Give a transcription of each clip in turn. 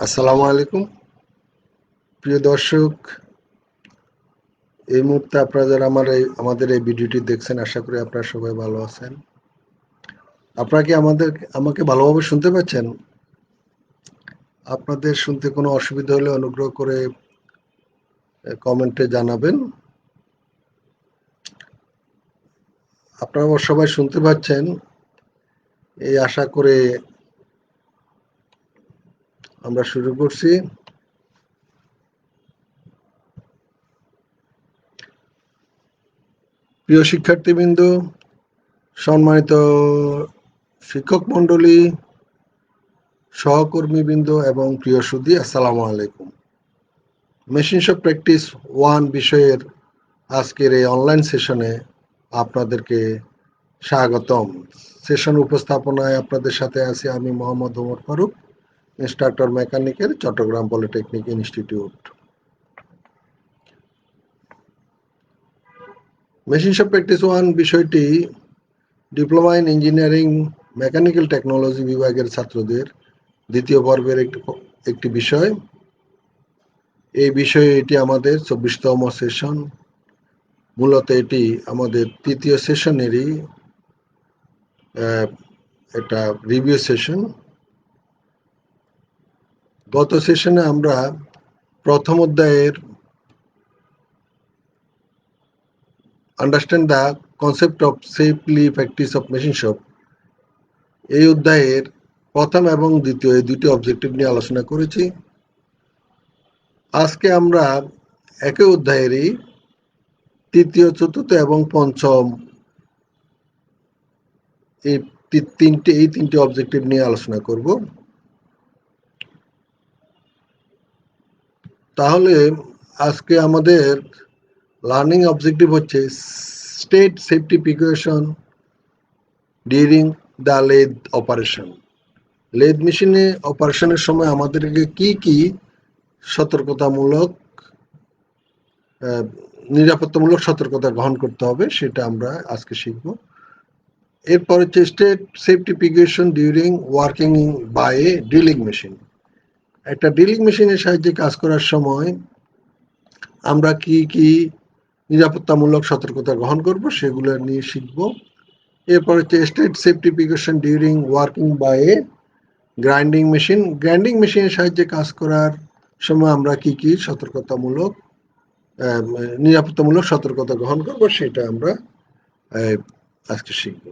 আসসালামু আলাইকুম প্রিয় দর্শক। এই মুহূর্তে আপনারা যারা আমাদের এই ভিডিওটি দেখছেন, আশা করি আপনারা সবাই ভালো আছেন। আপনারা কি আমাকে ভালোভাবে শুনতে পাচ্ছেন? আপনাদের শুনতে কোনো অসুবিধা হলে অনুগ্রহ করে কমেন্টে জানাবেন। আপনারা সবাই শুনতে পাচ্ছেন এই আশা করে আমরা শুরু করছি। প্রিয় শিক্ষার্থীবৃন্দ, সম্মানিত শিক্ষক মণ্ডলী, সহকর্মীবৃন্দ এবং প্রিয় সুধী, আসসালামু আলাইকুম। মেশিনস অফ প্র্যাকটিস 1 বিষয়ের আজকের এই অনলাইন সেশনে আপনাদেরকে স্বাগতম। সেশন উপস্থাপনায় আপনাদের সাথে আছি আমি Mohammad Omar Faruk, instructor mechanical, Chittagong polytechnic institute. Machines of practice 1 বিষয়টি diploma in engineering mechanical technology বিভাগের ছাত্রদের দ্বিতীয় পর্বের একটি বিষয়। এই বিষয়ে এটি আমাদের 24তম সেশন। মূলত এটি আমাদের তৃতীয় সেশনেরই একটা রিভিউ সেশন। গত সেশনে আমরা প্রথম অধ্যায়ের understand the concept of safely practice of machine shop, এই অধ্যায়ের প্রথম এবং দ্বিতীয় এই দুটি অবজেক্টিভ নিয়ে আলোচনা করেছি। আজকে আমরা একই অধ্যায়েরই তৃতীয়, চতুর্থ এবং পঞ্চম এই তিনটি অবজেক্টিভ নিয়ে আলোচনা করব। তাহলে আজকে আমাদের লার্নিং অবজেক্টিভ হচ্ছে state safety precaution during the lathe operation. Lathe মেশিনে অপারেশনের সময় আমাদেরকে কি কি সতর্কতামূলক নিরাপত্তামূলক সতর্কতা গ্রহণ করতে হবে সেটা আমরা আজকে শিখব। এরপর হচ্ছে state safety precaution during working by a drilling machine. একটা ড্রিলিং মেশিনের সাহায্যে কাজ করার সময় আমরা কি কি নিরাপত্তামূলক সতর্কতা গ্রহণ করব সেগুলো নিয়ে শিখব। এরপর হচ্ছে state safety precaution during working by a grinding machine. Grinding মেশিনের সাহায্যে কাজ করার সময় আমরা কি কি নিরাপত্তামূলক সতর্কতা গ্রহণ করব সেটা আমরা আজকে শিখব।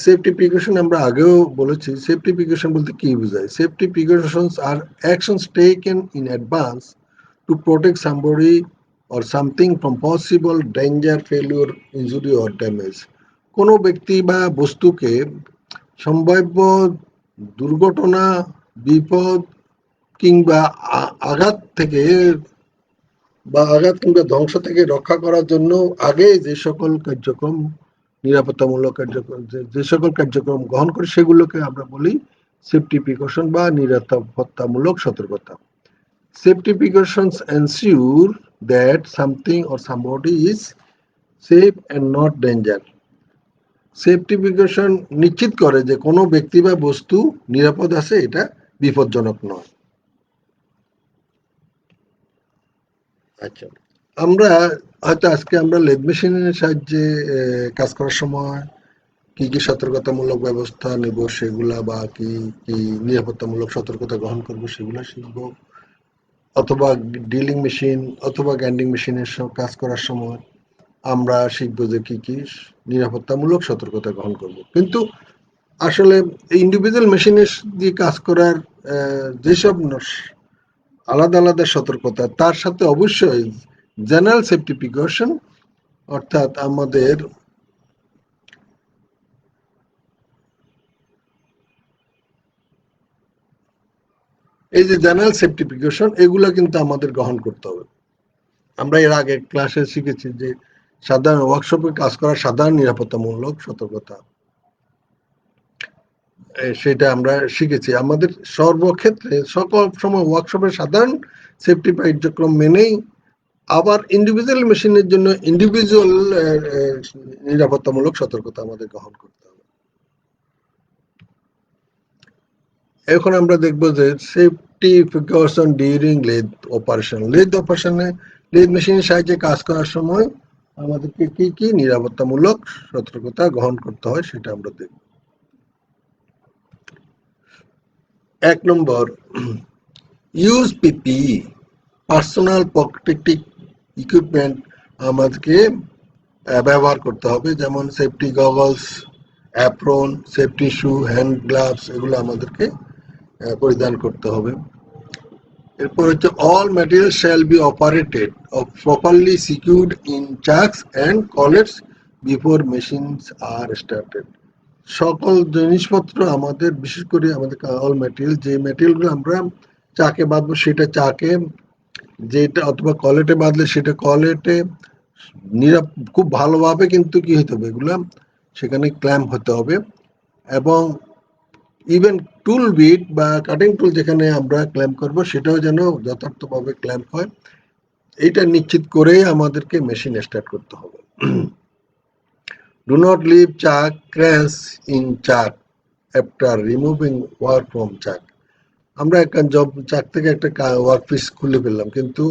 সেফটি প্রিকশন আমরা আগেও বলেছি। সেফটি প্রিকশন বলতে কি বোঝায়? Safety precautions are actions taken in advance to protect somebody or something from possible danger, failure, injury or damage. কোনো ব্যক্তি বা বস্তুকে সম্ভাব্য দুর্ঘটনা, বিপদ কিংবা আঘাত কিংবা ধ্বংস থেকে রক্ষা করার জন্য আগে যে সকল কার্যক্রম নিরাপত্তামূলক যে সকল কার্যক্রম গ্রহণ করে সেগুলোকে আমরা বলি সেফটি প্রিকশন বা নিরাপত্তামূলক সতর্কতা। Safety precautions ensure that something or somebody is safe and not danger. Safety precaution নিশ্চিত করে যে কোনো ব্যক্তি বা বস্তু নিরাপদ আছে, এটা বিপজ্জনক নয়। আচ্ছা, আমরা হয়তো আজকে আমরা লেদ মেশিনের সাহায্যে কাজ করার সময় কি কি সতর্কতামূলক ব্যবস্থা নেব সেগুলা বা কি কি নিরাপত্তামূলক সতর্কতা গ্রহণ করব সেগুলা শিখব, অথবা ড্রিলিং মেশিন অথবা গ্রাইন্ডিং মেশিনের কাজ করার সময় আমরা শিখবো যে কি কি নিরাপত্তামূলক সতর্কতা গ্রহণ করব। কিন্তু আসলে ইন্ডিভিজুয়াল মেশিনের দিয়ে কাজ করার যেসব আলাদা আলাদা সতর্কতা, তার সাথে অবশ্যই জেনারেল সেফটি প্রিকশন, অর্থাৎ আমাদের এই যে জেনারেল সেফটি প্রিকশন এগুলো কিন্তু আমাদের গ্রহণ করতে হবে। আমরা এর আগে ক্লাসে শিখেছি যে সাধারণ ওয়ার্কশপে কাজ করার সাধারণ নিরাপত্তামূলক সতর্কতা, সেটা আমরা শিখেছি। আমাদের সর্বক্ষেত্রে সকল সময় ওয়ার্কশপের সাধারণ সেফটি কার্যক্রম মেনেই আবার ইন্ডিভিজুয়াল মেশিনের জন্য ইন্ডিভিজুয়াল নিরাপত্তামূলক সতর্কতা আমাদের গ্রহণ করতে হবে। এখন আমরা দেখব যে safety precaution during lathe operation. Lathe মেশিনের সাহায্যে কাজ করার সময় আমাদেরকে কি কি নিরাপত্তামূলক সতর্কতা গ্রহণ করতে হয় সেটা আমরা দেখব। ১ number, use PPE, personal protective equipment আমাদেরকে ব্যবহার করতে হবে, যেমন safety goggles, apron, safety shoe, hand gloves, এগুলো আমাদেরকে পরিধান করতে হবে। এরপর হচ্ছে all material shall be operated properly secured in chucks and collets before machines are started. সকল জিনিসপত্র আমাদের, বিশেষ করে আমাদের অল ম্যাটেরিয়াল, যে ম্যাটেরিয়ালগুলো আমরা চাকে বাঁধবো সেটা চাকে, যেটা অথবা কলেটে বাঁধলে সেটা কলেটে খুব ভালোভাবে কিন্তু কি হতে হবে, এগুলা সেখানে ক্ল্যাম্প হতে হবে। এবং ইভেন টুল বিট বা কাটিং টুল যেখানে আমরা ক্ল্যাম্প করব সেটাও যেন যথার্থভাবে ক্ল্যাম্প হয়, এইটা নিশ্চিত করেই আমাদেরকে মেশিন স্টার্ট করতে হবে। ডু নট লিভ চাক ক্র্যাশ ইন চাক আফটার রিমুভিং ওয়ার্ক ফ্রম চাক। আমরা একটা চাক থেকে একটা ওয়ার্ক পিস খুলে ফেললাম, কিন্তু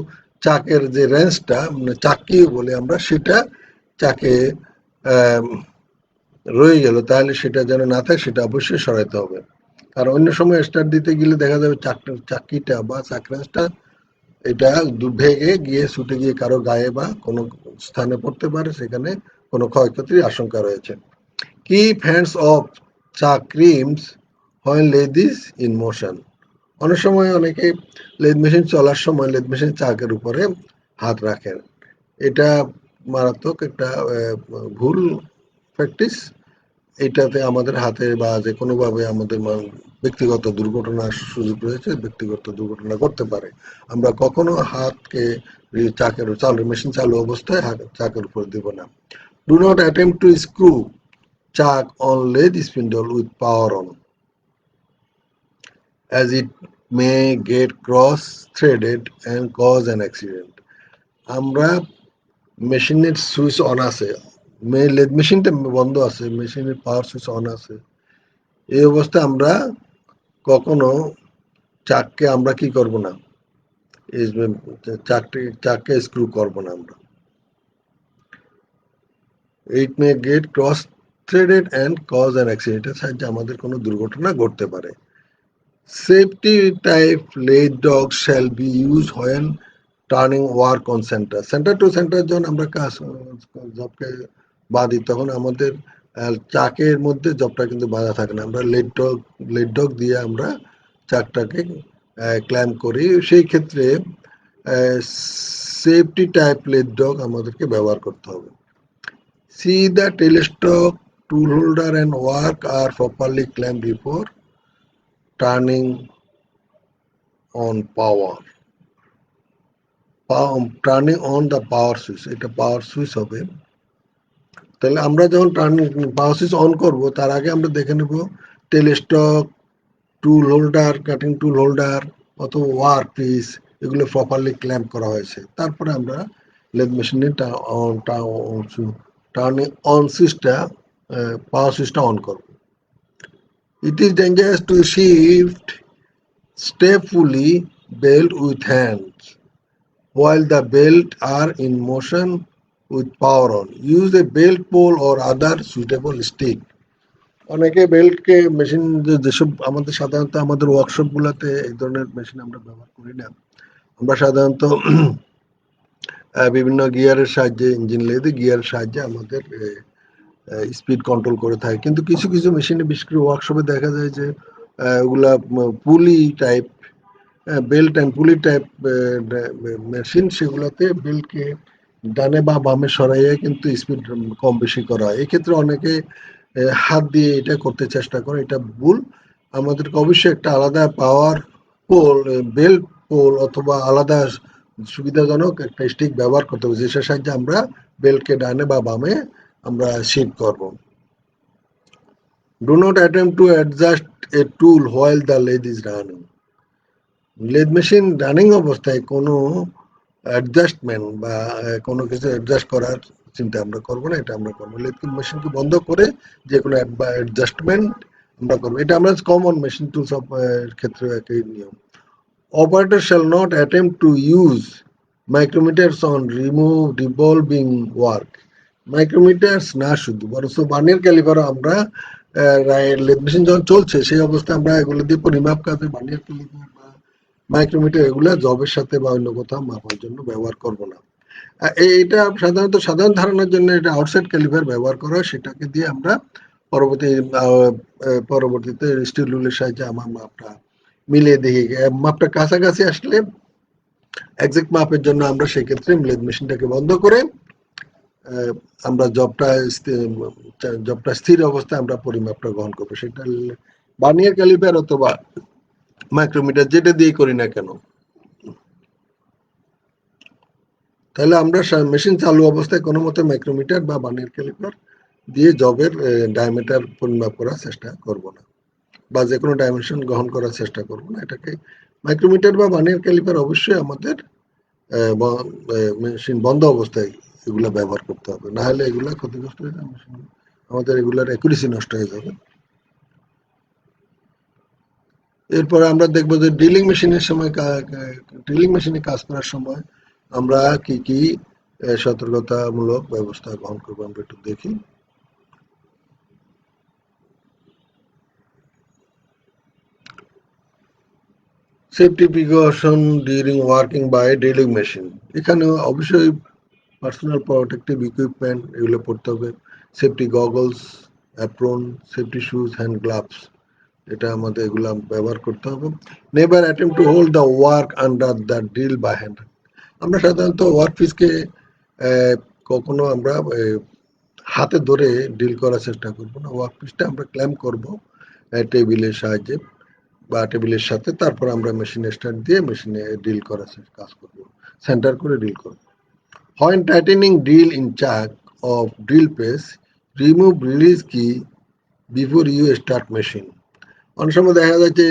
চাকের যে রেঞ্জটা, মানে চাকি বলে আমরা, সেটা চাকে রয়ে গেল, তাহলে সেটা যেন না থাকে, সেটা অবশ্যই সরাইতে হবে। আর অন্য সময় স্টার্ট দিতে গেলে দেখা যাবে চাকিটা বা চাকরাসটা এটা ভেঙে গিয়ে ছুটে গিয়ে কারো গায়ে বা কোনো স্থানে পড়তে পারে, সেখানে কোনো ক্ষয়ক্ষতির আশঙ্কা রয়েছে। কিপ হ্যান্ডস অফ চাক rims when lathe is in motion. অনেক সময় অনেকে লেদ মেশিন চলার সময় লেদ মেশিন চাকের উপরে হাত রাখেন, এটা মারাত্মক একটা ভুল প্র্যাকটিস। এটাতে আমাদের হাতে বা যে কোনোভাবে আমাদের ব্যক্তিগত দুর্ঘটনার সুযোগ রয়েছে, ব্যক্তিগত দুর্ঘটনা করতে পারে। আমরা কখনো হাতকে মেশিন চালু অবস্থায় চাকের উপর দিব না। Do not attempt to screw chuck on lathe spindle with power on, as it may get cross threaded and cause an accident. আমরা মেশিনের সুইচ অন আছে, লেদ মেশিনটা বন্ধ আছে, মেশিনের পাওয়ার সুইচ অন আছে, এই অবস্থায় আমরা কখনো চাককে আমরা কি করব না, চাককে স্ক্রু করব না আমরা। It may get cross threaded and cause an accident, এর সাহায্যে আমাদের কোনো দুর্ঘটনা ঘটতে পারে। Safety type lead dog shall be use when turning work on center. Center to center যখন আমরা জবকে বাঁধি, তখন আমাদের চাকের মধ্যে জবটা কিন্তু বাঁধা থাকে না, আমরা লেড ডগ দিয়ে আমরা চাকটাকে ক্ল্যাম্প করি। সেই ক্ষেত্রে সেফটি টাইপ লেড ডগ আমাদেরকে ব্যবহার করতে হবে। See the tailstock, tool holder and work are properly clamp before turning on power. Turning on the power switch, এটা পাওয়ার সুইচ হবে। তাহলে আমরা যখন পাওয়ার সুইচ অন করব, তার আগে আমরা দেখে নেব টেলস্টক, টুল হোল্ডার, কাটিং টুল হোল্ডার অথবা ওয়ার্ক পিস, এগুলো প্রপারলি ক্ল্যাম্প করা হয়েছে। তারপরে আমরা লেদ মেশিনের টার্নিং অন সুইচটা, পাওয়ার সুইচটা অন করব। It is dangerous to shift stepfully belt with hands while the belt are in motion with power on. Use a belt pole or other suitable stick. অনেকে বেল্টকে machine, যেসব আমাদের সাধারণত আমাদের workshop গুলাতে এই ধরনের মেশিন আমরা ব্যবহার করি না। আমরা সাধারণত বিভিন্ন গিয়ারের সাহায্যে, ইঞ্জিন লেদে গিয়ারের সাহায্যে আমাদের স্পিড কন্ট্রোল করে থাকে। কিন্তু কিছু কিছু মেশিনে, বিশেষ করে ওয়ার্কশপে দেখা যায় যে ওগুলা পুলি টাইপ, বেল্ট অ্যান্ড পুলি টাইপ মেশিন, সেগুলোতে বেল্টকে ডানে বা বামে সরাইয়ে কিন্তু স্পিড কম বেশি করা হয়। এক্ষেত্রে অনেকে হাত দিয়ে এটা করতে চেষ্টা করে, এটা ভুল। আমাদেরকে অবশ্যই একটা আলাদা পাওয়ার পোল, বেল্ট পোল অথবা আলাদা সুবিধাজনক একটা স্টিক ব্যবহার করতে হবে, যেটার সাহায্যে আমরা বেল্টকে ডানে বা বামে আমরা শিফট করব। Do not attempt to adjust A tool while the lathe is running. Lathe machine running অবস্থায় কোনো অ্যাডজাস্টমেন্ট বা কোনো কিছু অ্যাডজাস্ট করার চিন্তা আমরা করবো না, এটা আমরা করবো। লেদ মেশিনকে বন্ধ করে যে কোনো অ্যাডজাস্টমেন্ট আমরা করবো। এটা আমরা কমন মেশিন টুলস ক্ষেত্রে একই নিয়ম। Operator shall not attempt to use micrometers on remove revolving work. মাইক্রোমিটার্স না শুধু বরঞ্চ বার্নিয়ার ক্যালিপারও আমরা লেদ মেশিন যখন চলছে সেই অবস্থায় আমরা এগুলো দিয়ে পরিমাপ কাজে বার্নিয়ার ক্যালিপার বা মাইক্রোমিটার এগুলো জবের সাথে বা অন্য কোথাও মাপার জন্য ব্যবহার করব না। এটা সাধারণত সাধারণ ধারণার জন্য এটা আউটসাইড ক্যালিপার ব্যবহার করা হয়, সেটাকে দিয়ে আমরা পরবর্তীতে স্টিল রুলের সাহায্যে আমার মাপটা মিলিয়ে দেখি। মাপটা কাছাকাছি আসলে এক্সাক্ট মাপের জন্য আমরা সেক্ষেত্রে লেদ মেশিনটাকে বন্ধ করে আমরা জবটা স্থির অবস্থায় আমরা পরিমাপটা গ্রহণ করবো, সেটা বার্নিয়ার ক্যালিপার অথবা মাইক্রোমিটার যেটা দিয়ে করি না কেন। তাহলে আমরা মেশিন চালু অবস্থায় কোনো মতে মাইক্রোমিটার বা বার্নিয়ার ক্যালিপার দিয়ে জবের ডায়ামিটার পরিমাপ করার চেষ্টা করব না, বা যে কোনো ডাইমেনশন গ্রহণ করার চেষ্টা করব না। এটাকে মাইক্রোমিটার বা বার্নিয়ার ক্যালিপার অবশ্যই আমাদের মেশিন বন্ধ অবস্থায় এগুলা ব্যবহার করতে হবে, না হলে এগুলা ক্ষতিগ্রস্ত হয়ে যাবে, আমাদের এগুলার অ্যাকুরেসি নষ্ট হয়ে যাবে। এরপরে আমরা দেখবো যে ড্রিলিং মেশিনের সময় ড্রিলিং মেশিনে কাজ করার সময় আমরা কি কি সতর্কতামূলক ব্যবস্থা গ্রহণ করবো আমরা একটু দেখি। Safety precaution during working by drilling machine, এখানে অবশ্যই পার্সোনাল প্রোটেক্টিভ ইকুইপমেন্ট এগুলো পড়তে হবে, safety goggles, apron, safety shoes, hand gloves, এটা আমাদের এগুলা ব্যবহার করতে হবে। Never attempt to hold the work under the drill by hand, আমরা সাধারণত ওয়ার্ক পিসকে কখনো আমরা হাতে ধরে ড্রিল করার চেষ্টা করব না, ওয়ার্ক পিসটা আমরা ক্ল্যাম্প করব টেবিলের সাহায্যে বা টেবিলের সাথে, তারপর আমরা মেশিনে স্টার্ট দিয়ে মেশিনে ড্রিল করার কাজ করব, সেন্টার করে ড্রিল করব। When tightening drill in chuck of drill press, remove release key before you start machine. অনেক সময় দেখা যায় যে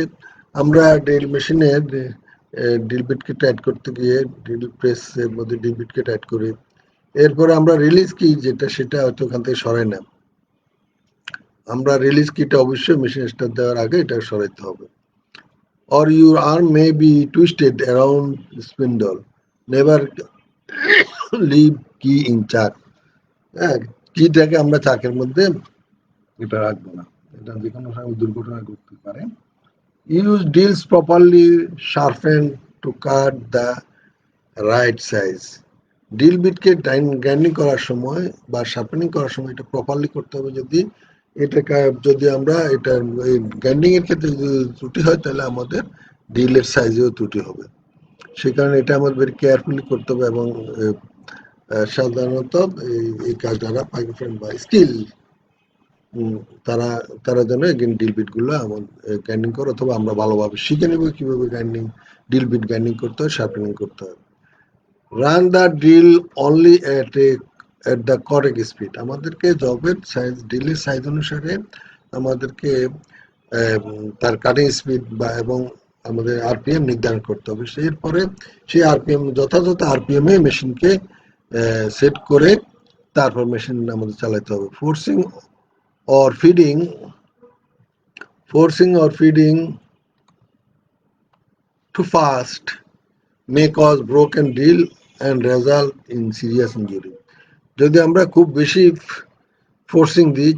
আমরা ড্রিল মেশিনের ড্রিল বিটকে টাইট করতে গিয়ে ড্রিল প্রেসের মধ্যে ড্রিল বিটকে টাইট করি, এরপরে আমরা রিলিজ কি যেটা সেটা হয়তো ওখান থেকে সরাই না, আমরা রিলিজ কিটা অবশ্যই মেশিন স্টার্ট দেওয়ার আগে এটা সরাইতে হবে। Or your arm may be twisted around spindle, never leave key in chuck. হ্যাঁ, কিটাকে আমরা চাকের মধ্যে এটা রাখবো না, এটা যে কোনো সময় দুর্ঘটনা ঘটতে পারে। Use drills properly sharpen to cut the right size, drill বিটকে গ্রাইন্ডিং করার সময় বা শার্পেনিং করার সময় এটা প্রপারলি করতে হবে। যদি আমরা এটা গ্রাইন্ডিং এর ক্ষেত্রে যদি ত্রুটি হয় তাহলে আমাদের ডিলের সাইজেও ত্রুটি হবে, সে কারণে এটা আমাদের ভেরি কেয়ারফুলি করতে হবে। এবং সাধারণত এই কাজটা পাকিস্তান বা স্কিল তারা তারা যেন ডিল বিট গুলো গ্রাইন্ডিং করে, অথবা আমরা ভালোভাবে শিখে নেব কিভাবে ডিল বিট গ্রাইন্ডিং করতে হয়, শার্পেনিং করতে হয়। Run the drill only at the correct speed, আমাদেরকে জবের সাইজ ড্রিলের সাইজ অনুসারে আমাদেরকে তার কাটিং স্পিড বা এবং আমাদের আরপিএম নির্ধারণ করতে হবে। এরপরে সেই আরপিএম যথাযথ আরপিএম এ মেশিনকে সেট করে তারপর মেশিন আমাদের চালাতে হবে। or feeding too fast may cause broken drill and result in serious injury. যদি আমরা খুব বেশি ফোর্সিং দিই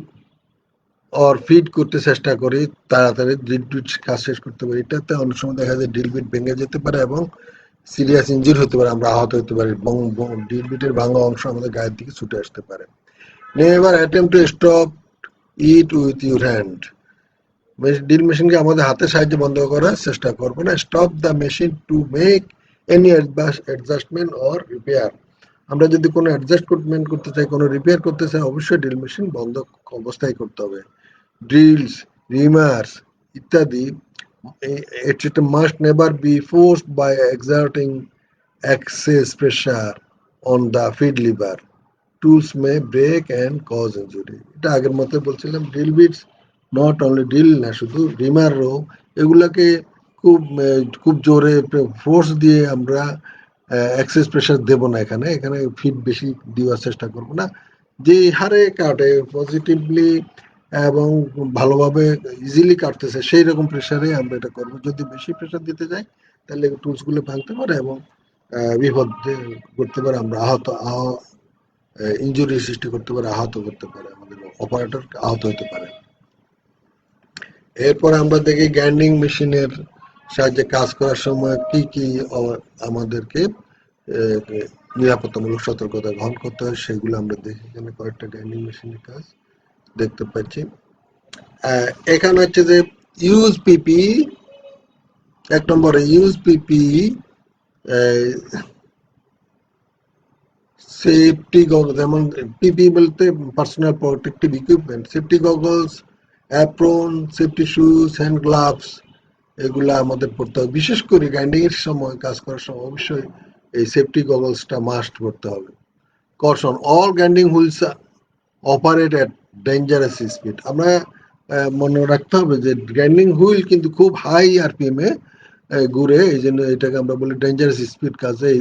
or ফিড করতে চেষ্টা করি, তাড়াতাড়ি ড্রিল বিট কাজ শেষ করতে পারি, এটাতে অনেক সময় দেখা যায় ড্রিল বিট ভেঙে যেতে পারে এবং সিরিয়াস ইনজুরি হতে পারে, আমরা আহত হতে পারি, ড্রিল বিটের ভাঙা অংশ আমাদের গায়ের দিকে ছুটে আসতে পারে। Never attempt to stop it with your hand, drill মেশিনকে আমাদের হাতের সাহায্যে বন্ধ করার চেষ্টা করবো না। Stop the machine to make any adjustment or repair, আমরা যদি কোনো অ্যাডজাস্টমেন্ট করতে চাই, কোনো রিপেয়ার করতে চাই, অবশ্যই ড্রিল মেশিন বন্ধ অবস্থায় করতে হবে। ড্রিলস, রিমার্স ইত্যাদি it must never be forced by exerting excess pressure on the feed lever. Tools may break and cause injury. এটা আগের মতো বলছিলাম, drill bits not only drill না, শুধু রিমারও এগুলাকে খুব খুব জোরে ফোর্স দিয়ে আমরা এক্সেস প্রেশার দেব না, এখানে ফিড বেশি দেওয়ার চেষ্টা করব না। যে হারে কাটে পজিটিভলি এবং ভালোভাবে ইজিলি কাটতেছে সেই রকম প্রেসারে আমরা এটা করব। যদি বেশি প্রেসার দিতে যাই তাহলে টুলসগুলো ভাঙতে পারে এবং বিপদ করতে পারে, আমরা ইনজুরি সৃষ্টি করতে পারে, আহত করতে পারে, আমাদের অপারেটর আহত হতে পারে। এরপর আমরা দেখি গ্রাইন্ডিং মেশিনের সাহায্যে কাজ করার সময় কি কি আমাদেরকে নিরাপত্তামূলক সতর্কতা গ্রহণ করতে হয় সেগুলো আমরা দেখি। এখানে কয়েকটা গ্রাইন্ডিং মেশিনের কাজ দেখতে পাচ্ছি। এখানে হচ্ছে যে ইউজ পিপি, এক নম্বরে ইউজ পিপি, সেফটি গগলস, যেমন পিপি বলতে personal protective equipment, safety goggles, apron, safety shoes, hand gloves, এগুলা আমাদের পড়তে হবে। বিশেষ করে গ্রাইন্ডিং এর সময়, কাজ করার সময় অবশ্যই এই সেফটি গগলসটা মাস্ট পড়তে হবে। Caution, all grinding wheels operate at dangerous speed. আমরা মনে রাখতে হবে যে গ্রাইন্ডিং হুইল কিন্তু খুব হাই আরপিএম এ ঘুরে, এই জন্য এটাকে আমরা বলি ডেঞ্জারাস স্পিড। কাজে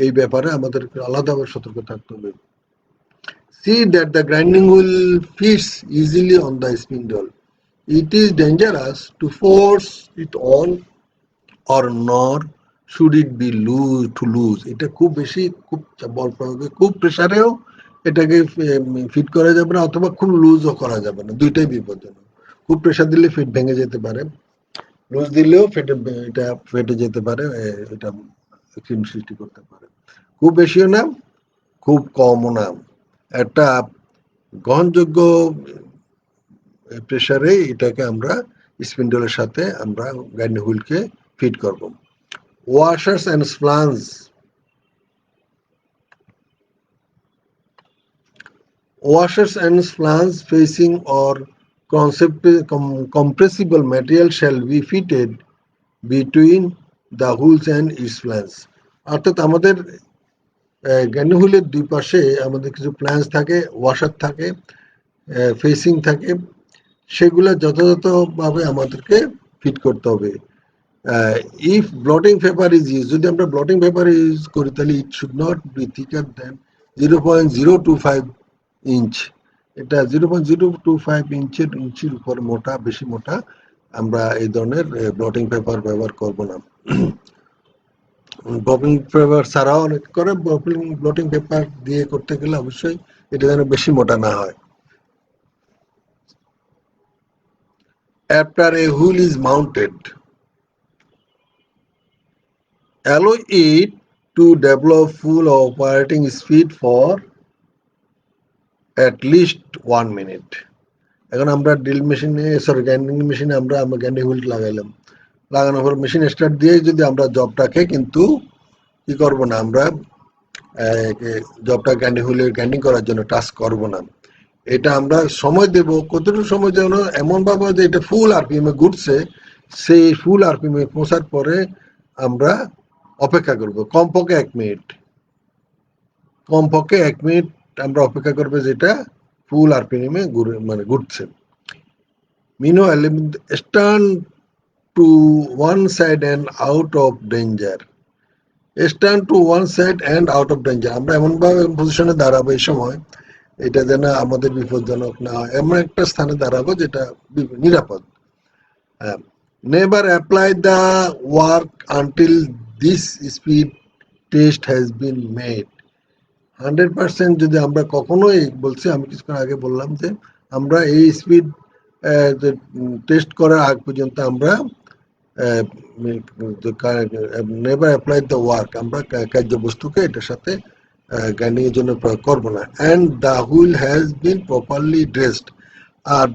এই ব্যাপারে আমাদের আলাদাভাবে সতর্ক থাকতে হবে। See that the grinding wheel fits easily on the spindle. It is dangerous to force it on or nor should it be loose. এটা খুব বেশি, খুব বল প্রয়োগে, খুব প্রেসারেও এটাকে ফিট করা যাবে না, অথবা খুব লুজও করা যাবে না, দুইটাই বিপজ্জনক। খুব প্রেসার দিলে ফিট ভেঙে যেতে পারে, লুজ দিলেও এটা ফেটে যেতে পারে, এটা সৃষ্টি করতে পারে। খুব বেশিও না, খুব কমও না, একটা গ্রহণযোগ্য প্রেসারে এটাকে আমরা স্পিন্ডলের সাথে আমরা গ্রাইন্ডিং হুইলকে ফিট করব। ওয়াশার্স and ফ্লান্স, washers and flange facing or compressible material shall be fitted between the wheels and its flange. অর্থাৎ আমাদের গ্রাইন্ডিং হুইলের দুই পাশে আমাদের কিছু ফ্ল্যাঞ্জ থাকে, ওয়াশার থাকে, ফেসিং থাকে, সেগুলো যথাযথভাবে আমাদেরকে ফিট করতে হবে। If blotting paper is use, যদি আমরা ব্লটিং পেপার ইউজ করি তাহলে it should not be thicker than 0.025 inch. এটা 0.025 ইঞ্চির উপর মোটা, বেশি মোটা আমরা এই ধরনের ব্লটিং পেপার ব্যবহার করব না। ব্লটিং পেপার ছাড়াও অনেক করে, ব্লটিং পেপার দিয়ে করতে গেলে অবশ্যই এটা যেন বেশি মোটা না হয়। After a wheel is mounted, allow it to develop full operating speed for at least 1 minute. এখন আমরা ড্রিল মেশিনে, গ্রাইন্ডিং মেশিনে আমরা গ্রাইন্ডিং হুইল লাগাইলাম, লাগানোর পর মেশিন স্টার্ট দিয়ে যদি আমরা জবটাকে কিন্তু কি করব না, আমরা জবটা গ্রাইন্ডিং হুইলের গ্রাইন্ডিং করার জন্য টাচ করব না। এটা আমরা সময় দেব, কতটুকু সময় যেন এমন ভাবে যে এটা ফুল আরপিএম এ ঘুরছে, সেই ফুল আরপিএম এ পৌঁছার পরে আমরা অপেক্ষা করব কমপক্ষে 1 মিনিট, কমপক্ষে 1 মিনিট আমরা অপেক্ষা করবো যেটা ফুল আরপিএম এ ঘুরছে। Meanwhile, stand to one side and out of danger. Stand to one side and out of danger. আমরা এমন ভাবে পজিশনে দাঁড়াবো এই সময়, এটা যেন আমাদের বিপজ্জনক না হয়, এমন একটা স্থানে দাঁড়াবো যেটা নিরাপদ। Never apply the work until this speed test has been made. 100% যদি আমরা কখনোই, বলছি আমি কিছুক্ষণ আগে বললাম যে আমরা এই স্পিড টেস্ট করার আগ পর্যন্ত আমরা নেভার অ্যাপ্লাই দ্য ওয়ার্ক, আমরা কার্যবস্তুকে এটার সাথে গ্রাইন্ডিং এর জন্য প্রয়োগ করবো না। And the wheel has been properly dressed, আর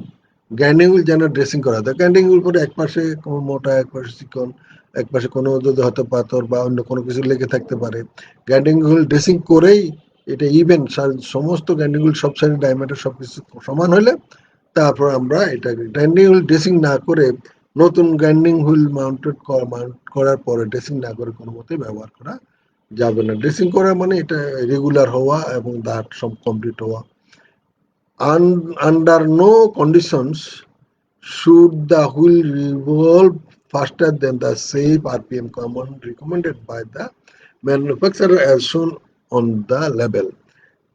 গ্রাইন্ডিং হুইল যেন ড্রেসিং করা যায়। গ্রাইন্ডিং হুইল করে এক পাশে কোনো মোটা, এক পাশে চিকন, এক পাশে কোনো যদি হয়তো পাথর বা অন্য কোনো কিছু লেগে থাকতে পারে, গ্রাইন্ডিং হুইল ড্রেসিং করেই এটা ইভেন সমস্ত গ্রাইন্ডিং হুইল সব সাইড ডায়ামিটার সবকিছু সমান হলে তারপর আমরা এটা গ্রাইন্ডিং হুইল ড্রেসিং না করে, নতুন গ্রাইন্ডিং হুইল মাউন্ট করার পরে ড্রেসিং না করে কোনো মতেই ব্যবহার করা যাবে না। ড্রেসিং করা মানে এটা রেগুলার হওয়া এবং দাঁত সব কমপ্লিট হওয়া। Under no conditions should the wheel revolve faster than the safe RPM command recommended by the manufacturer as shown on the label.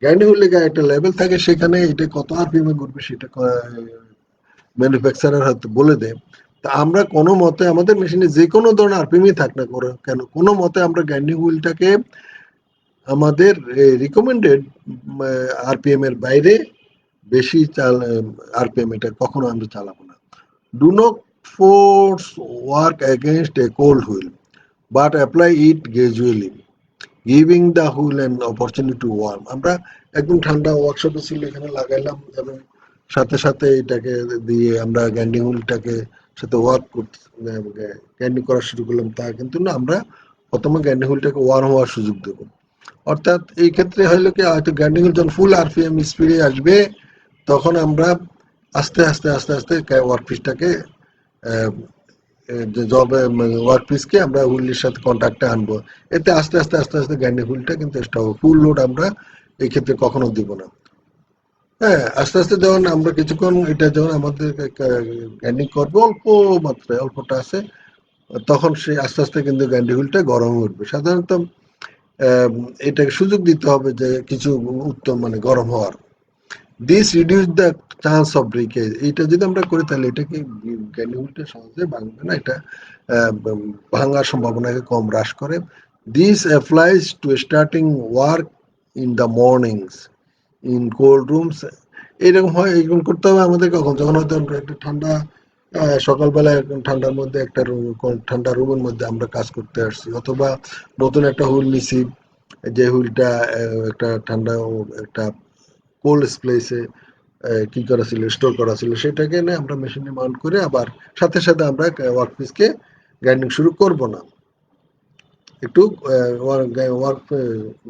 Grinding হুইলে একটা লেভেল থাকে, সেখানে এটা কত আরপিএম এ ঘুরবে সেটা ম্যানুফ্যাকচারার হয়তো বলে দেয়। তা আমরা কোনো মতে আমাদের মেশিনে যে কোনো ধরনের আরপিএমই থাক না কেন, কোনো মতে আমরা গ্রাইন্ডিং হুইলটাকে আমাদের রিকমেন্ডেড আরপিএম এর বাইরে বেশি আরপিএম এটা কখনো আমরা চালাবো না। Do not force work against a cold wheel but apply it gradually giving the wheel an opportunity to warm. আমরা একদম ঠান্ডা ওয়ার্কশপে ছিল, এখানে লাগাইলাম এবং সাথে সাথে এটাকে দিয়ে আমরা গ্রাইন্ডিং হুইলটাকে সাথে ওয়ার্ক করতে গ্রাইন্ডিং করা শুরু করলাম, তা কিন্তু না, আমরা প্রথমে গ্রাইন্ডিং হুইলটাকে ওয়ার্ম হওয়ার সুযোগ দেবো। অর্থাৎ এই ক্ষেত্রে হইলো কি, হয়তো গ্রাইন্ডিং হুইল যখন ফুল আরপিএম স্পিডে আসবে তখন আমরা আস্তে আস্তে আস্তে আস্তে ওয়ার্ক পিসটাকে জবে ওয়ার্ক পিসকে আমরা হুইলের সাথে কন্ট্যাক্টে আনবো। এতে আস্তে আস্তে আস্তে আস্তে গ্রাইন্ডিং হুইলটা কিন্তু এক্সট্রা হবে, ফুল লোড আমরা এই ক্ষেত্রে কখনো দিব না। হ্যাঁ, আস্তে আস্তে যখন আমরা কিছুক্ষণ এটা যখন আমাদের গ্রাইন্ডিং করবো অল্প মাত্রায়, অল্পটা আছে, তখন সে আস্তে আস্তে কিন্তু গ্রাইন্ডিং হুইলটা গরম উঠবে। সাধারণত এটাকে সুযোগ দিতে হবে যে কিছু উত্তম মানে গরম হওয়ার। This reduce the chance of breakage. এইটা যদি আমরা করি তাহলে এটা কি গ্রাইন্ডিং হুইলটা সহজে ভাঙবে না, এটা ভাঙার সম্ভাবনাকে কম হ্রাস করে। This applies to starting work in the mornings in cold rooms. এরকম হয়, এরকম করতে হবে আমাদের কখন, যখন হয়তো একটা ঠান্ডা সকালবেলা একদম ঠান্ডার মধ্যে একটা ঠান্ডা রুমের মধ্যে আমরা কাজ করতে আসছি, অথবা নতুন একটা হুইল নিছি, যে হুইলটা একটা ঠান্ডা একটা কোল্ড স্প্লেসে কি করা ছিল, স্টোর করা ছিল, সেটাকে এনে আমরা মেশিনে মাউন্ট করে আবার সাথে সাথে আমরা ওয়ার্ক পিসকে গ্রাইন্ডিং শুরু করব না, একটু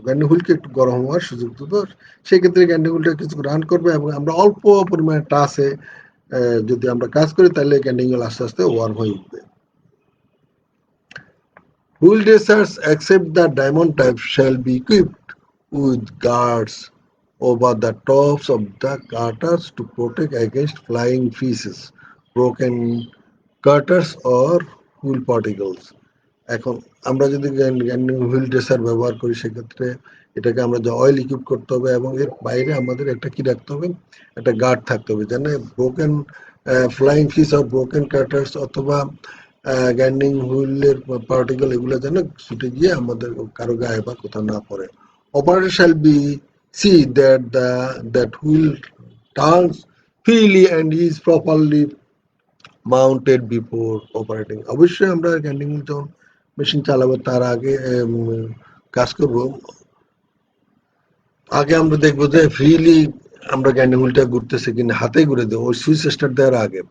গ্রাইন্ডিং হুইলকে একটু গরম হওয়ার সুযোগ দেবো। সেক্ষেত্রে গ্রাইন্ডিং হুইলটা কিছু রান করবে এবং আমরা অল্প পরিমাণে টাচে যদি আমরা কাজ করি তাহলে গ্রাইন্ডিং হুইল আস্তে আস্তে ওয়ার্ম হয়ে উঠবে। Wheel dressers except the diamond type shall be equipped with guards over the tops of the cutters to protect against flying pieces, broken cutters or wheel particles. এখন আমরা যদি হুইল ড্রেসার ব্যবহার করি সেক্ষেত্রে এটাকে আমরা যে অয়েল ইকুইপ করতে হবে এবং এর বাইরে আমাদের একটা কি রাখতে হবে, একটা গার্ড থাকতে হবে, যেন ব্রোকেন ফ্লাইং ফিস আর ব্রোকেন কাটার্স অথবা গ্রাইন্ডিং হুইলের পার্টিকেল এগুলো যেন ছুটে গিয়ে আমাদের কারো গায়ে বা কোথাও না পড়ে। Operator shall be see that wheel turns freely and is properly mounted before operating. অবশ্যই আমরা গ্রাইন্ডিং যখন মেশিন চালাবো তার আগে কাজ করব, আগে আমরা দেখবো যে ফ্রিলি আমরা গ্রাইন্ডিং হুইলটা ঘুরতেছে কিনা, হাতে ঘুরে দেবো ওই সুইচ স্টার্ট দেওয়ার আগে,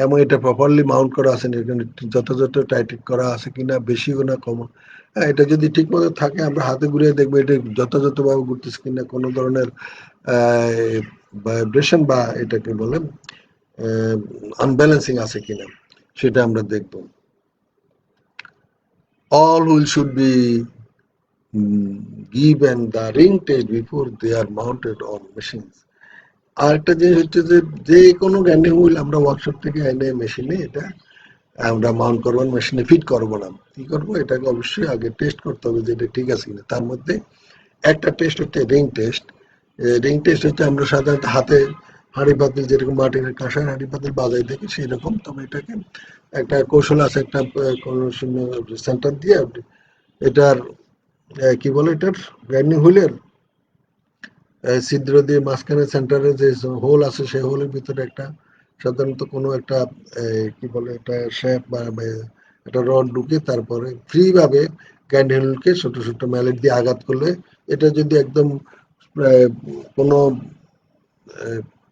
এবং এটা প্রপারলি মাউন্ট করা আছে এখানে যথাযথ টাইট করা আছে কিনা, বেশি না কম। হ্যাঁ, এটা যদি ঠিক মতো থাকে আমরা হাতে ঘুরিয়ে দেখবো এটা যথাযথভাবে ঘুরতেছে কিনা, কোনো ধরনের ভাইব্রেশন বা এটাকে বলে আনব্যালেন্সিং আছে কিনা সেটা আমরা দেখব। All wheels should be given the ring test before they are mounted on machines. আরেকটা জিনিস হচ্ছে যে যে কোনো গ্রাইন্ডিং হুইল আমরা ওয়ার্কশপ থেকে এনে মেশিনে এটা আমরা মাউন্ট করবো, মেশিনে ফিট করবো না। কি করবো, এটাকে অবশ্যই আগে টেস্ট করতে হবে যে এটা ঠিক আছে কিনা। তার মধ্যে একটা টেস্ট হচ্ছে রিং টেস্ট। রিং টেস্ট হচ্ছে আমরা সাধারণত হাতে হাঁড়ি পাতিল, যেরকম মাটির কাঁসার হাঁড়ি পাতিল বাজাই দেখি সেই রকম, তবে এটাকে একটা কৌশল আছে, একটা সেন্টার দিয়ে এটার কি বলে, এটার গ্রাইন্ডিং হুইলের ছিদ্র দিয়ে মাঝখানে সেন্টারে যে হোল আছে সেই হোলের ভিতরে একটা সাধারণত কোনো একটা কি বলে এটা শেপ বা একটা রড ঢুকে তারপরে ফ্রি ভাবে গ্রাইন্ডিং হুইলকে ছোট ছোট ম্যালেট দিয়ে আঘাত করলে এটা যদি একদম কোনো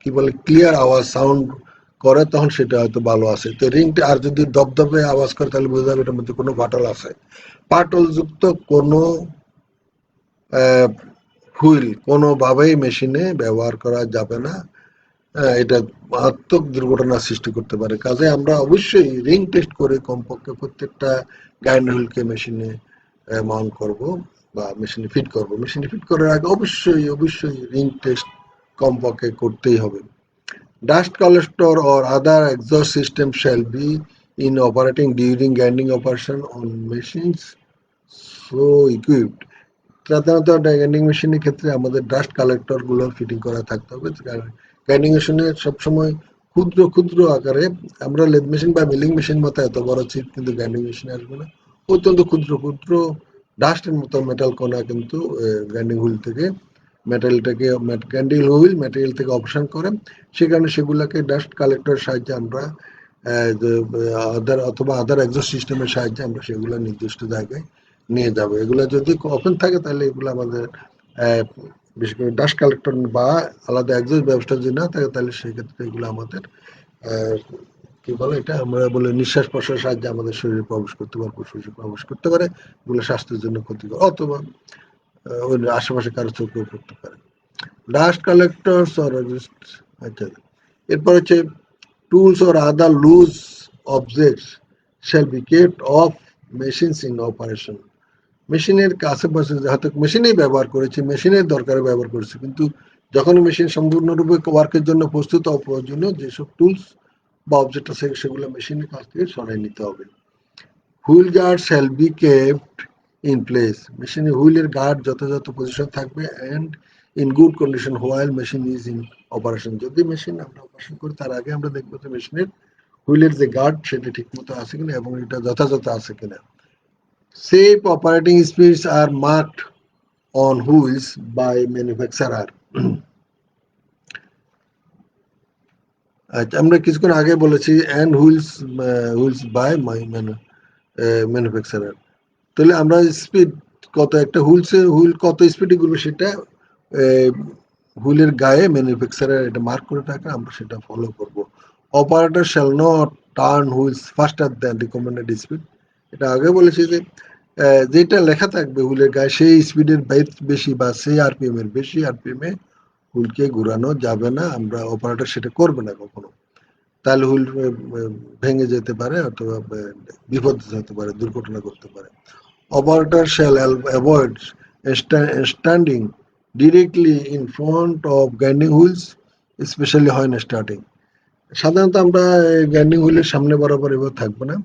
কি বলে ক্লিয়ার আওয়াজ সাউন্ড করে তখন সেটা হয়তো ভালো আছে। তো রিংটা আর যদি দপদপে আওয়াজ করে তাহলে বোঝা যাবে এটার মধ্যে কোনো ফাটল আছে। ফাটল যুক্ত কোনো হুইল কোনোভাবেই মেশিনে ব্যবহার করা যাবে না। এটা মারাত্মক দুর্ঘটনার সৃষ্টি করতে পারে। কাজে আমরা অবশ্যই রিং টেস্ট করে কমপক্ষে প্রত্যেকটা গ্রাইন্ডার হুইলকে মেশিনে মাউন্ট করব বা মেশিনে ফিট করব। মেশিনে ফিট করার আগে অবশ্যই অবশ্যই রিং টেস্ট কমপক্ষে করতেই হবে। Dust collector or other exhaust system shall be in operating during grinding operation on machines so equipped. সাধারণত গ্রাইন্ডিং মেশিনের ক্ষেত্রে আমাদের ডাস্ট কালেক্টর গুলো ফিটিং করা থাকতে হবে। গ্রাইন্ডিং মেশিনে সবসময় ক্ষুদ্র ক্ষুদ্র আকারে, আমরা লেদ মেশিন বা মিলিং মেশিন মতো এত বড় চিপ কিন্তু গ্রাইন্ডিং মেশিনে আসবে না। অত্যন্ত ক্ষুদ্র ক্ষুদ্র ডাস্টের মতো মেটাল কণা কিন্তু গ্রাইন্ডিং হুইল থেকে মেটেরিয়ালটাকে, গ্রাইন্ডিং হুইল ম্যাটেরিয়াল থেকে অপসারণ করে। সে কারণে সেগুলোকে ডাস্ট কালেক্টরের সাহায্যে আমরা অথবা আদার এক্সস্ট সিস্টেমের সাহায্যে আমরা সেগুলো নির্দিষ্ট জায়গায় নিয়ে যাব। এগুলো যদি ওপেন থাকে তাহলে এগুলো আমাদের বিশেষ করে ডাস্ট কালেক্টর বা আলাদা এক্সস্ট ব্যবস্থা যদি না থাকে তাহলে সেক্ষেত্রে এগুলো আমাদের আহ, কি বলে এটা, আমরা বলে নিঃশ্বাস প্রশ্বাসের সাহায্যে আমাদের শরীরে প্রবেশ করতে পারে, ফুসফুসে প্রবেশ করতে পারে। এগুলো স্বাস্থ্যের জন্য ক্ষতিকর, অথবা ওই আশেপাশে কারো চোখেও পড়তে পারে। ডাস্ট কালেক্টরস অর, আচ্ছা, এরপর হচ্ছে tools or other loose objects shall be kept off machines in operation. মেশিনের আশেপাশে হয়তো মেশিনেই ব্যবহার করেছে, মেশিনের দরকারে ব্যবহার করেছে, কিন্তু যখন মেশিন সম্পূর্ণরূপে ওয়ার্কের জন্য প্রস্তুত অপ্রয়োজনীয় যেসব টুলস বা অবজেক্ট আছে সেগুলো মেশিনের কাছ থেকে সরাই নিতে হবে। Wheel guard shall be kept in place. মেশিনের হুইলের গার্ড যথাযথ পজিশন থাকবে and in good condition while machine is in operation. যদি মেশিন আমরা অপারেশন করি তার আগে আমরা দেখবো যে মেশিনের হুইলের যে গার্ড সেটা ঠিক মতো আছে কিনা এবং এটা যথাযথ আছে কিনা। Safe operating speeds are marked on wheels by manufacturer. আচ্ছা, আমরা কিছুক্ষণ আগে বলেছি and wheels, wheels by manufacturer. তাহলে আমরা স্পিড কত, একটা হুইল কত স্পিডে ঘুরবে সেটা হুইলের গায়ে ম্যানুফ্যাকচারার এটা মার্ক করে থাকে, আমরা সেটা ফলো করব। Operator shall not turn wheels faster than recommended speed. এটা আগে বলেছি যে যেটা লেখা থাকবে হুইলের গায়ে সেই স্পিডের বেশি বা সেই আরপিএম এর বেশি আরপিএম এ হুইলকে ঘুরানো যাবে না, আমরা অপারেটর সেটা করবে না কখনো। তাহলে হুইল ভেঙে যেতে পারে অথবা বিপদ হতে পারে, দুর্ঘটনা করতে পারে। Operator shall avoid standing directly in front of grinding wheels, especially when starting. সাধারণত আমরা গ্রাইন্ডিং হুইলের সামনে বরাবর এভাবে থাকবো না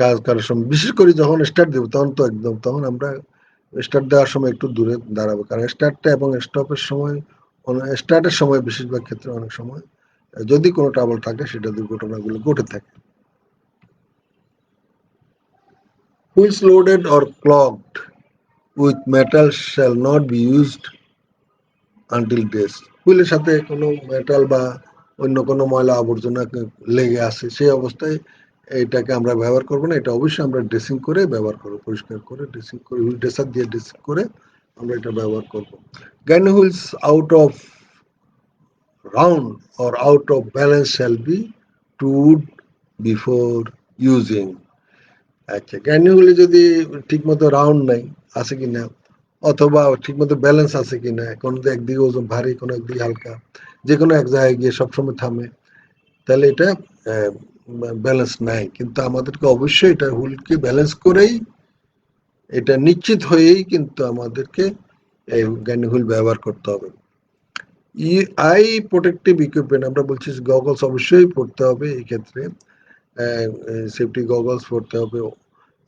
কাজ করার সময়, বিশেষ করে যখন স্টার্ট দেবো তখন তো একদম, তখন আমরা স্টার্ট দেওয়ার সময় একটু দূরে দাঁড়াবো, কারণ স্টার্টটা এবং স্টপের সময়, স্টার্টের সময় বেশিরভাগ ক্ষেত্রে অনেক সময় যদি কোনো ট্রাবল থাকে সেটা দুর্ঘটনাগুলো ঘটে থাকে। Wheels loaded or clogged with metal shall not be used until test. হুইলের সাথে কোনো মেটাল বা অন্য কোনো ময়লা আবর্জনা লেগে আসে সেই অবস্থায় এটাকে আমরা ব্যবহার করবো না। এটা অবশ্যই আমরা ড্রেসিং করে ব্যবহার করবো, পরিষ্কার করে ড্রেসিং করে, হুইল ড্রেসার দিয়ে ড্রেসিং করে আমরা এটা ব্যবহার করবো। Grinding wheels out of round or out of balance shall be tooled before using. আচ্ছা, গ্রাইন্ডিং হুইলে যদি ঠিকমতো রাউন্ড নাই আছে কিনা, অথবা ঠিকমতো ব্যালেন্স আছে কিনা, কোনো একদিকে ওজন ভারী কোনো একদিকে হালকা, যে কোনো এক জায়গায় গিয়ে সবসময় থামে, তাহলে এটা ব্যালেন্স নাই। কিন্তু আমাদেরকে অবশ্যই এটা হুইলকে ব্যালেন্স করেই, এটা নিশ্চিত হয়েই কিন্তু আমাদেরকে এই গ্রাইন্ডিং হুইল ব্যবহার করতে হবে। আই প্রোটেক্টিভ ইকুইপমেন্ট, আমরা বলছি গগলস অবশ্যই পড়তে হবে এই ক্ষেত্রে, সেফটি গগলস পড়তে হবে।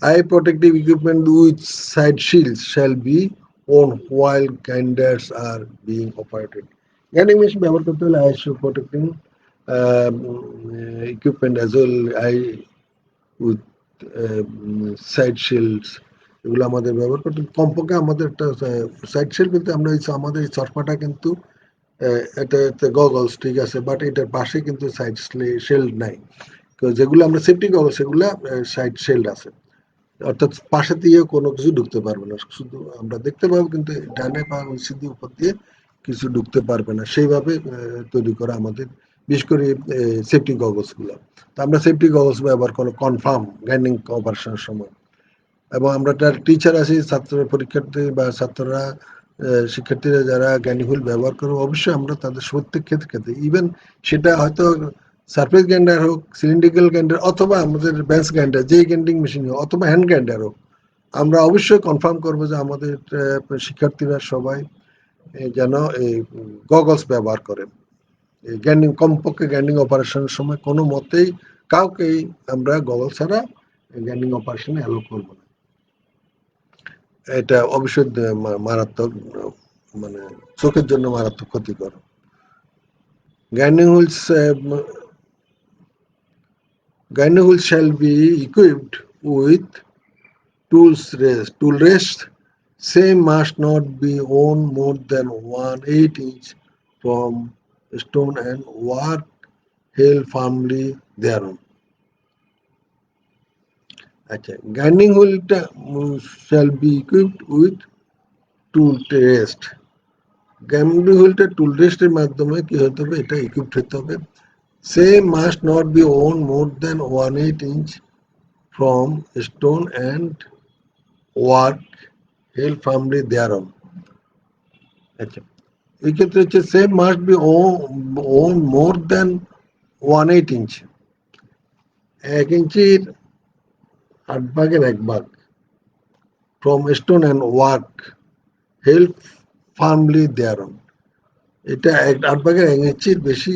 Eye protective equipment with side shields shall be worn while grinders are being operated. Grinding machine ব্যবহার করতে হলে eye protecting equipment as well, eye with side shields, এগুলো আমাদের ব্যবহার করতে কমপক্ষে আমাদের একটা সাইড শিল্ড বলতে আমরা আমাদের এই চশমাটা কিন্তু এটা গগলস ঠিক আছে, বাট এটার পাশে কিন্তু সাইড শেল্ড নাই। তো যেগুলো আমরা সেফটি গগলস সেগুলো সাইড শেল্ড আছে, অর্থাৎ পাশে দিয়ে কোনো কিছু ঢুকতে পারবে না, শুধু আমরা দেখতে পাবো কিন্তু ডানে বা সিধি উপর দিয়ে কিছু ঢুকতে পারবে না, সেইভাবে তৈরি করা আমাদের বিশেষ করে সেফটি গগলস গুলো। তো আমরা সেফটি গগলস ব্যবহার করো কনফার্ম গ্রাইন্ডিং অপারেশনের সময়। এবং আমরা তার টিচার আছি, ছাত্র পরীক্ষার্থী বা ছাত্ররা শিক্ষার্থীরা যারা গ্রাইন্ডিং হুইল ব্যবহার করবো অবশ্যই আমরা তাদের প্রত্যেক ক্ষেত্রে ইভেন সেটা হয়তো সারফেস গ্রাইন্ডার হোক, সিলিন্ড্রিক্যাল গ্রাইন্ডার অথবা আমাদের বেঞ্চ গ্রাইন্ডার, যেই গ্রাইন্ডিং মেশিন হোক অথবা হ্যান্ড গ্রাইন্ডার হোক, আমরা অবশ্যই কনফার্ম করবো যে আমাদের শিক্ষার্থীরা সবাই যেন এই গগলস ব্যবহার করেন। এই গ্রাইন্ডিং কমপক্ষে গ্রাইন্ডিং অপারেশনের সময় কোনো মতেই কাউকেই আমরা গগল ছাড়া গ্রাইন্ডিং অপারেশনে অ্যালো করবো না। এটা অবশ্যই মারাত্মক, মানে চোখের জন্য মারাত্মক ক্ষতিকর। Grinding wheels, grinding wheels shall be equipped with tools rest. Tool rest same must not be on more than 1/8 inch from stone and work held firmly thereon. আচ্ছা, grinding wheelটা shall be equipped with tool rest. Grinding হুইলটা tool রেস্টের মাধ্যমে কি হতে হবে, এটা equipped হতে হবে। Same must not be on more than 1/8 inch from stone and work held firmly thereon. আচ্ছা, এই ক্ষেত্রে হচ্ছে same must be worn more than 1/8 inch, 1 ইঞ্চির 8 ভাগের 1 ভাগ from stone and work held firmly thereon. এটা 8 ভাগের 1 ইঞ্চির বেশি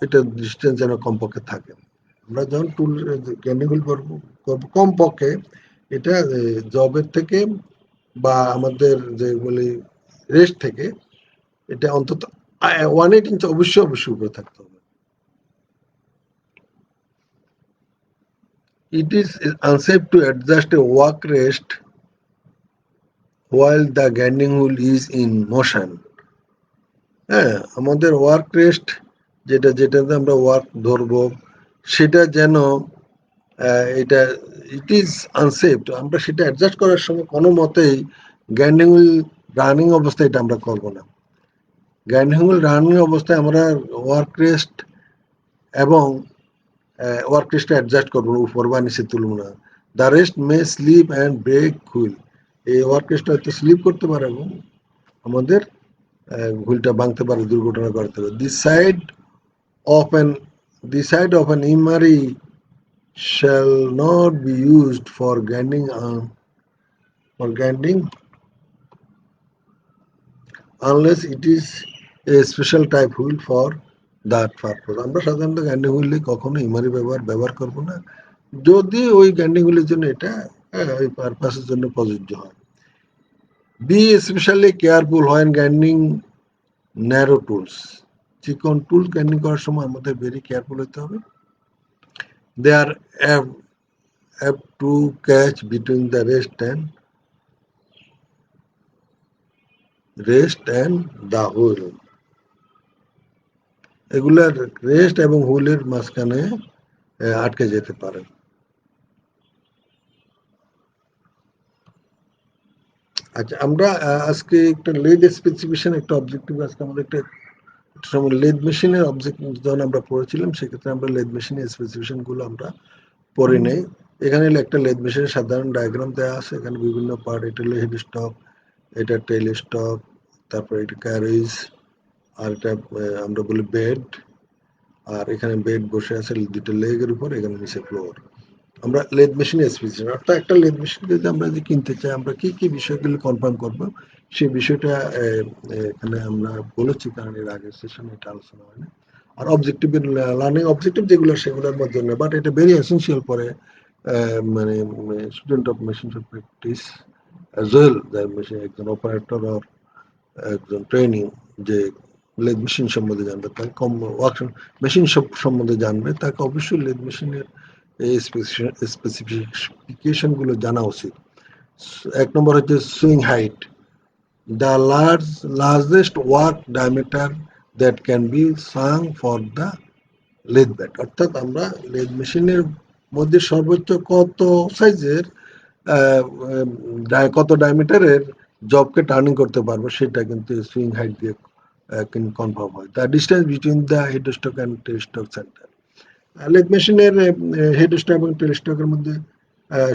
এটা ডিস্টেন্স যেন কমপক্ষে থাকে। আমরা যখন টুল গ্রাইন্ডিং করবো কমপক্ষে এটা জবের থেকে বা আমাদের যে বলি রেস্ট থেকে এটা অন্তত 1/8 ইঞ্চ অবশ্যই উপরে থাকতে হবে। It is unsafe to adjust a work rest while the grinding wheel is in motion. হ্যাঁ, আমাদের ওয়ার্ক রেস্ট যেটাতে আমরা ওয়ার্ক ধরবো সেটা যেন এটা ইট ইজ আনসেফ, আমরা সেটা অ্যাডজাস্ট করার সময় কোনো মতেই গ্রাইন্ডিং হুইল রানিং অবস্থায় এটা আমরা করবো না। গ্রাইন্ডিং হুইল রানিং অবস্থায় আমরা ওয়ার্ক রেস্ট এবং ওয়ার্ক রেস্টটা অ্যাডজাস্ট করবো, উপর বা নিচে তুলব না। The rest may slip and break wheel, এই ওয়ার্ক রেস্টটা হয়তো স্লিপ করতে পারে এবং আমাদের হুইলটা ভাঙতে পারে, দুর্ঘটনা করতে পারে। The side of an emery shall not be used for grinding unless it is a special type wheel for that purpose. আমরা সাধারণত গ্রাইন্ডিং হুইলে কখনো ইমারি ব্যবহার করব না, যদি ওই গ্রাইন্ডিং হুইলের জন্য এটা ওই পারপাসের জন্য প্রযোজ্য হয়। Be specially careful when grinding narrow tools, চিকন টুল গ্রাইন্ডিং করার সময় আমাদের ভেরি কেয়ারফুল হতে হবে। দে আর have to catch between the rest and the wheel. এগুলার রেস্ট এবং হুইলের মাঝখানে আটকে যেতে পারে। আচ্ছা, আমরা আজকে একটা লেদ স্পেসিফিকেশন একটা অবজেক্টিভ, আজকে আমাদের একটা সময় লেদ মেশিনের অবজেক্টিভ যখন আমরা পড়েছিলাম সেক্ষেত্রে আমরা লেদ মেশিনের স্পেসিফিকেশন গুলো আমরা পড়ে নেই। এখানে একটা লেদ মেশিনের সাধারণ ডায়াগ্রাম দেওয়া আছে, এখানে বিভিন্ন পার্ট, এটা হলো হেড স্টক, এটা টেল স্টক, তারপর এটা ক্যারেজ, আর এটা আমরা বলি বেড, আর এখানে বেড বসে আছে দুটো লেগের উপর, এখানে নিচে ফ্লোর। আমরা লেদ মেশিনের স্পেসিফিকেশন, অর্থাৎ একটা লেদ মেশিন যদি আমরা যে কিনতে চাই আমরা কি কি বিষয়গুলো কনফার্ম করবো সেই বিষয়টা এখানে আমরা বলেছি, কারণ এর আগের সেশনে এটা আলোচনা হয়নি। আর অবজেক্টিভ লার্নিং অবজেক্টিভ যেগুলো সেগুলোর মধ্যে নেই, বাট এটা ভেরি এসেন্সিয়াল পরে মানে student of machine practice as well, একজন অপারেটর আর একজন ট্রেনিং যে লেদ মেশিন সম্বন্ধে জানবে, তাকে কম ওয়ার্ক মেশিন সম্বন্ধে জানবে, তাকে অবশ্যই লেদ মেশিনের এই স্পেসিফিকেশন গুলো জানা উচিত। 1 নম্বর হচ্ছে swing height, the largest work diameter that can be sung for the lathe bat, অর্থাৎ আমরা লেদ মেশিনের মধ্যে সর্বোচ্চ কত সাইজের কত ডায়ামিটারের জবকে টার্নিং করতে পারবো সেটা কিন্তু সুইং হাইট দিয়ে কনফার্ম হয়। The distance between the head stock and tail stock centre, lathe মেশিনের হেড স্টক এবং টেল স্টকের মধ্যে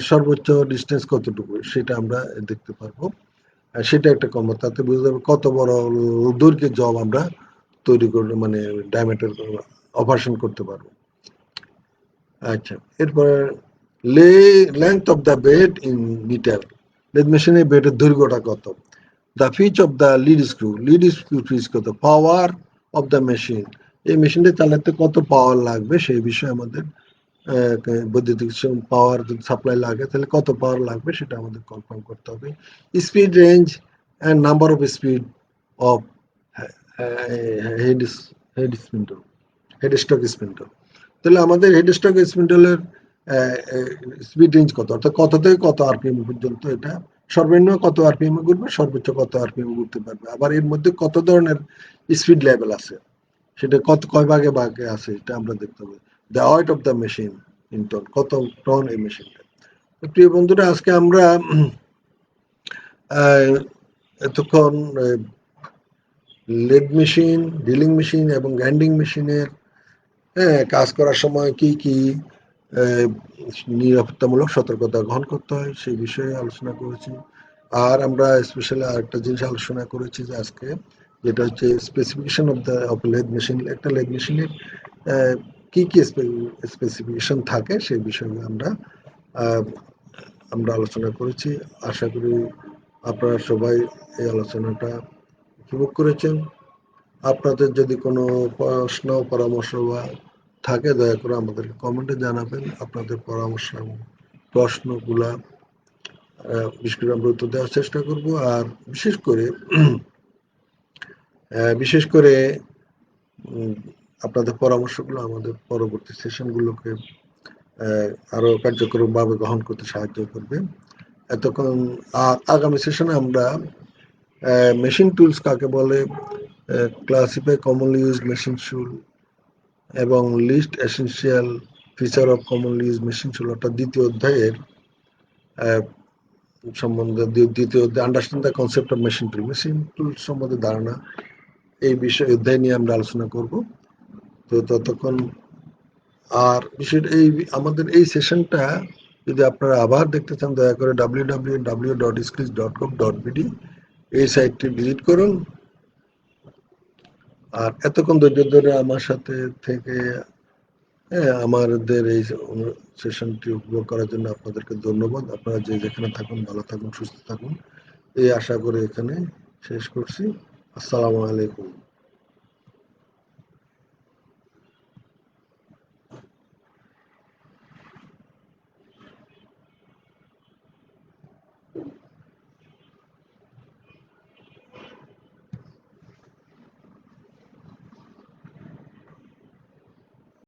সর্বোচ্চ ডিস্টেন্স কতটুকু সেটা আমরা দেখতে পারবো। সেটা একটা কর্ম, তাতে বুঝতে পারবো কত বড় দৈর্ঘ্যের জব আমরা তৈরি করলে মানে ডায়ামিটার অপারেশন করতে পারবো। আচ্ছা, এরপর length of the bed in meter, lathe মেশিনের বেডের দৈর্ঘ্যটা কত। The pitch of the lead screw pitch কত। পাওয়ার অফ দ্য মেশিন, এই মেশিনটা চালাতে কত পাওয়ার লাগবে সেই বিষয়ে আমাদের বৈদ্যুতিক পাওয়ার যদি সাপ্লাই লাগে তাহলে কত পাওয়ার লাগবে সেটা আমাদের কনফার্ম করতে হবে। Speed range and number of speed of head head spindle, head stock spindle. তাহলে আমাদের হেড স্টক স্পিন্ডলের স্পিড রেঞ্জ কত, অর্থাৎ কত থেকে কত আরপিএম পর্যন্ত এটা সর্বনিম্ন কত আরপিএম ঘুরবে, সর্বোচ্চ কত আরপিএম ঘুরতে পারবে, আবার এর মধ্যে কত ধরনের স্পিড লেভেল আছে, সেটা কত কয় ভাগে ভাগে আছে এটা আমরা দেখতে হবে। The weight of the machine in ton, কত টন এই মেশিনটা। প্রিয় বন্ধুরা, আজকে আমরা এতক্ষণ লেদ মেশিন, ড্রিলিং মেশিন এবং গ্রাইন্ডিং মেশিনের কাজ করার সময় কি কি আহ, নিরাপত্তামূলক সতর্কতা গ্রহণ করতে হয় সেই বিষয়ে আলোচনা করেছি। আর আমরা স্পেশালি আরেকটা জিনিস আলোচনা করেছি যে আজকে, যেটা হচ্ছে স্পেসিফিকেশন অফ লেদ মেশিন। একটা লেদ মেশিনের কি কি স্পেসিফিকেশন থাকে সেই বিষয়ে আহ, আমরা আলোচনা করেছি। আশা করি আপনারা সবাই এই আলোচনাটা উপভোগ করেছেন। আপনাদের যদি কোনো প্রশ্ন পরামর্শ বা থাকে, দয়া করে আমাদেরকে কমেন্টে জানাবেন। আপনাদের পরামর্শ এবং প্রশ্নগুলা বিশেষ করে আমরা উত্তর দেওয়ার চেষ্টা করব। আর বিশেষ করে উম, আপনাদের পরামর্শগুলো আমাদের পরবর্তী সেশনগুলোকে আরো কার্যকরভাবে গ্রহণ করতে সাহায্য করবে। এতক্ষণ আগামী সেশনে আমরা মেশিন টুলস কাকে বলে, classify commonly use machine tool এবং list essential feature of commonly use machine tool, অর্থাৎ দ্বিতীয় অধ্যায়ের আহ, সম্বন্ধে, দ্বিতীয় অধ্যায় understand the concept of machine tool, machine tool সম্বন্ধে ধারণা, এই বিষয় অধ্যায় নিয়ে আমরা আলোচনা করব। তো ততক্ষণ, আর বিষয় এই আমাদের এই সেশনটা যদি আপনারা আবার দেখতে চান, দয়া করে www.skills.com.bd এই সাইটটি ভিজিট করুন। আর এতক্ষণ ধৈর্য ধরে আমার সাথে থেকে আমাদের এই সেশনটি উপভোগ করার জন্য আপনাদেরকে ধন্যবাদ। আপনারা যে যেখানে থাকুন ভালো থাকুন, সুস্থ থাকুন, এই আশা করে এখানে শেষ করছি। আসসালামু আলাইকুম।